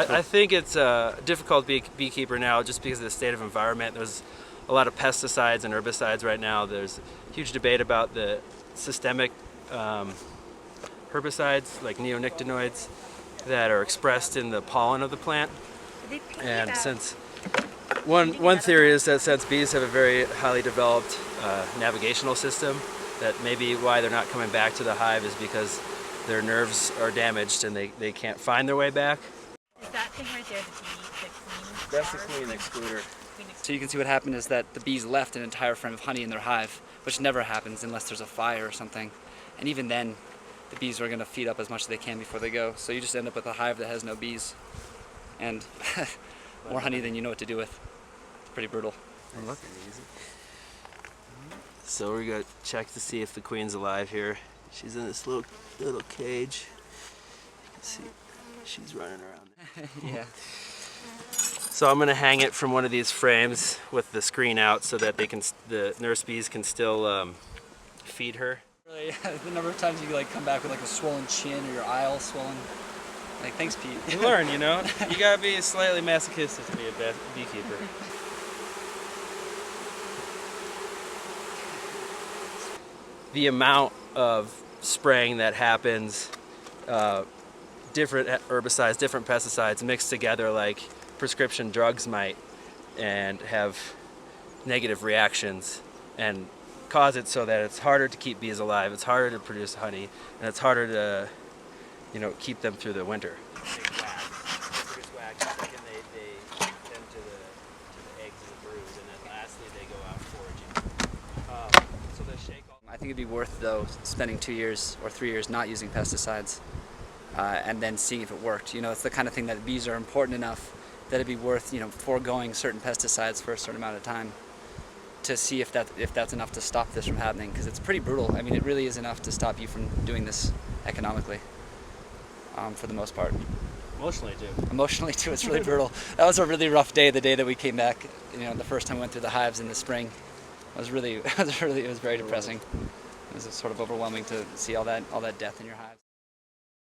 I think it's a difficult beekeeper now just because of the state of environment. There's a lot of pesticides and herbicides right now. There's huge debate about the systemic herbicides like neonicotinoids that are expressed in the pollen of the plant. And since one theory is that since bees have a very highly developed navigational system, that maybe why they're not coming back to the hive is because their nerves are damaged and they can't find their way back. Is that thing right there the queen? That's the queen excluder. So you can see what happened is that the bees left an entire frame of honey in their hive, which never happens unless there's a fire or something. And even then, the bees are going to feed up as much as they can before they go. So you just end up with a hive that has no bees and more honey than you know what to do with. It's pretty brutal. Looking easy. So we're going to check to see if the queen's alive here. She's in this little cage. You can see she's running around there. Yeah. So I'm going to hang it from one of these frames with the screen out so that the nurse bees can still feed her. Really, the number of times you like come back with like a swollen chin or your eye all swollen. Like, thanks, Pete. You learn, you know. You gotta be slightly masochistic to be a beekeeper. The amount of spraying that happens, different herbicides, different pesticides mixed together like prescription drugs might, and have negative reactions and cause it so that it's harder to keep bees alive, it's harder to produce honey, and it's harder to, keep them through the winter. They produce wax, second they tend to the eggs and the brood, and then lastly they go out foraging. So they shake all. I think it'd be worth, though, spending 2 years or 3 years not using pesticides and then seeing if it worked. It's the kind of thing that bees are important enough that it'd be worth, foregoing certain pesticides for a certain amount of time to see if that's enough to stop this from happening, because it's pretty brutal. I mean, it really is enough to stop you from doing this economically, for the most part. Emotionally too. Emotionally too, it's really brutal. That was a really rough day, the day that we came back. The first time we went through the hives in the spring. It was very depressing. It was sort of overwhelming to see all that death in your hives.